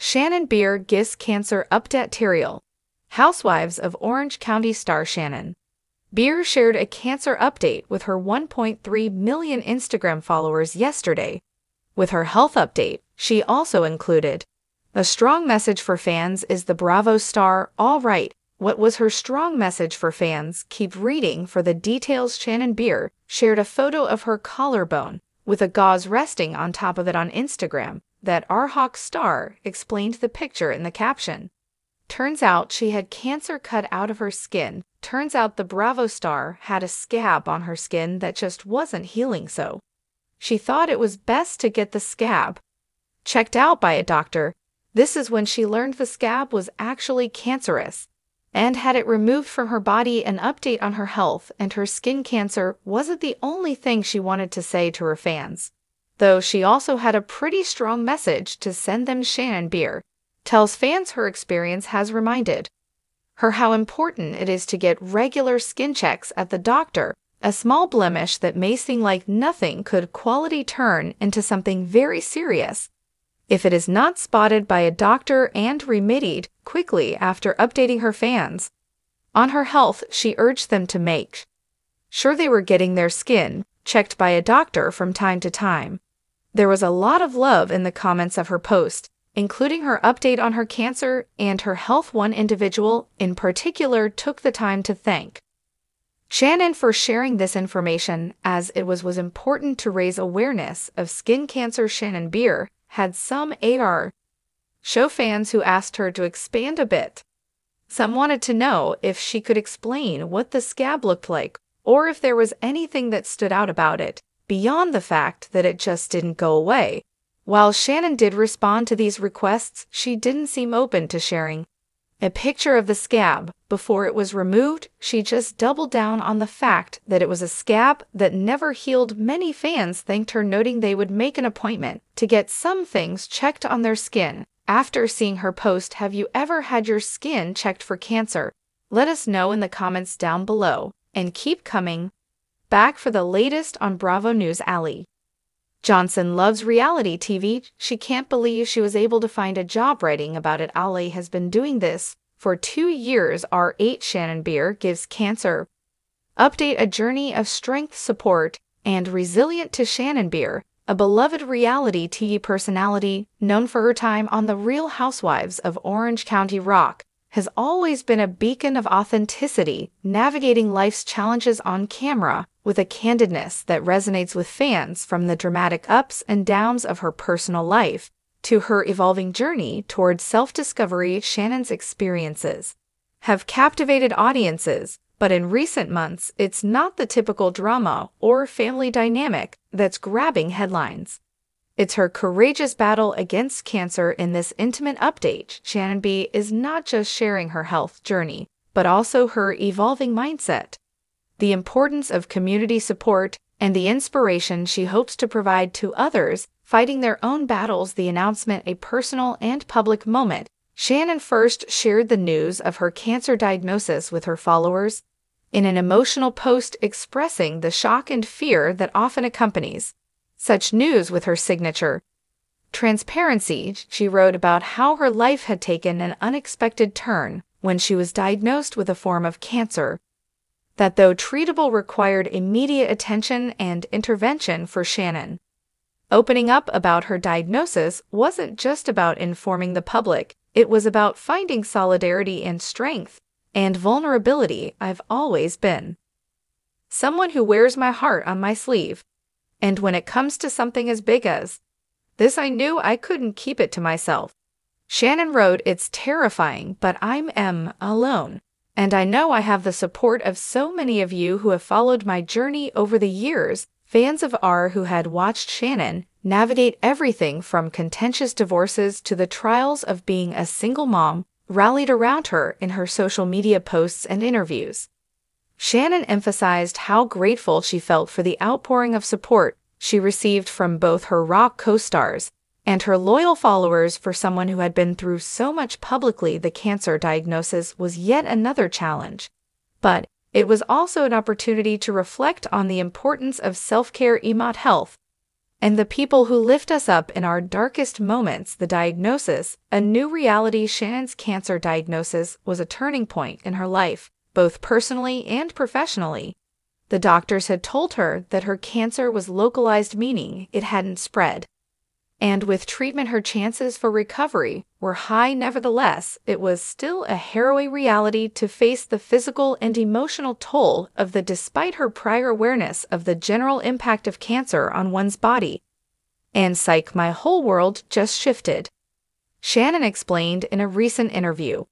Shannon Beer gives cancer update material. Housewives of Orange County star Shannon Beer shared a cancer update with her 1.3 million Instagram followers yesterday. With her health update, she also included a strong message for fans. Is the Bravo star all right? What was her strong message for fans? Keep reading for the details. Shannon Beer shared a photo of her collarbone with a gauze resting on top of it on Instagram. That RHOC star explained the picture in the caption. Turns out she had cancer cut out of her skin. Turns out the Bravo star had a scab on her skin that just wasn't healing, so she thought it was best to get the scab checked out by a doctor. This is when she learned the scab was actually cancerous and had it removed from her body. An update on her health and her skin cancer wasn't the only thing she wanted to say to her fans, though she also had a pretty strong message to send them. Shannon Beer tells fans her experience has reminded her how important it is to get regular skin checks at the doctor. A small blemish that may seem like nothing could quickly turn into something very serious if it is not spotted by a doctor and remedied quickly. After updating her fans on her health, she urged them to make sure they were getting their skin checked by a doctor from time to time. There was a lot of love in the comments of her post, including her update on her cancer and her health. One individual in particular took the time to thank Shannon for sharing this information, as it was important to raise awareness of skin cancer. Shannon Beer had some RHOC fans who asked her to expand a bit. Some wanted to know if she could explain what the scab looked like, or if there was anything that stood out about it, beyond the fact that it just didn't go away. While Shannon did respond to these requests, she didn't seem open to sharing a picture of the scab before it was removed. She just doubled down on the fact that it was a scab that never healed. Many fans thanked her, noting they would make an appointment to get some things checked on their skin. After seeing her post, have you ever had your skin checked for cancer? Let us know in the comments down below, and keep coming back for the latest on Bravo News. Ali Johnson loves reality TV. She can't believe she was able to find a job writing about it. Ali has been doing this for 2 years. RH Shannon Beer gives cancer update, a journey of strength, support, and resilience to Shannon Beer, a beloved reality TV personality known for her time on The Real Housewives of Orange County. RHOC has always been a beacon of authenticity, navigating life's challenges on camera with a candidness that resonates with fans. From the dramatic ups and downs of her personal life to her evolving journey towards self-discovery, Shannon's experiences have captivated audiences. But in recent months, it's not the typical drama or family dynamic that's grabbing headlines. It's her courageous battle against cancer. In this intimate update, Shannon B is not just sharing her health journey, but also her evolving mindset, the importance of community support, and the inspiration she hopes to provide to others fighting their own battles. The announcement, a personal and public moment. Shannon first shared the news of her cancer diagnosis with her followers in an emotional post, expressing the shock and fear that often accompanies such news. With her signature transparency, she wrote about how her life had taken an unexpected turn when she was diagnosed with a form of cancer that, though treatable, required immediate attention and intervention. For Shannon, opening up about her diagnosis wasn't just about informing the public, it was about finding solidarity and strength and vulnerability. I've always been someone who wears my heart on my sleeve, and when it comes to something as big as this, I knew I couldn't keep it to myself. Shannon wrote, it's terrifying, but I'm alone. And I know I have the support of so many of you who have followed my journey over the years. Fans of R who had watched Shannon navigate everything from contentious divorces to the trials of being a single mom rallied around her in her social media posts and interviews. Shannon emphasized how grateful she felt for the outpouring of support she received from both her RHOC co-stars and her loyal followers. For someone who had been through so much publicly, the cancer diagnosis was yet another challenge. But it was also an opportunity to reflect on the importance of self-care. Health And the people who lift us up in our darkest moments. The diagnosis, a new reality. Shannon's cancer diagnosis was a turning point in her life, both personally and professionally. The doctors had told her that her cancer was localized, meaning it hadn't spread. And with treatment, her chances for recovery were high. Nevertheless, it was still a harrowing reality to face the physical and emotional toll of the despite her prior awareness of the general impact of cancer on one's body. And psych, my whole world just shifted. Shannon explained in a recent interview.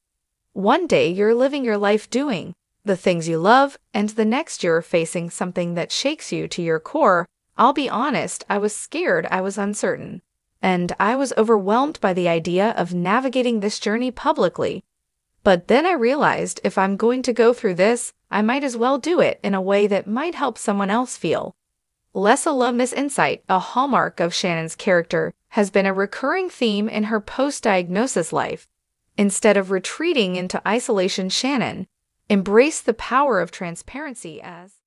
One day you're living your life doing the things you love, and the next you're facing something that shakes you to your core. I'll be honest, I was scared, I was uncertain. And I was overwhelmed by the idea of navigating this journey publicly. But then I realized if I'm going to go through this, I might as well do it in a way that might help someone else feel less alone. This insight, a hallmark of Shannon's character, has been a recurring theme in her post-diagnosis life. Instead of retreating into isolation, Shannon embraced the power of transparency as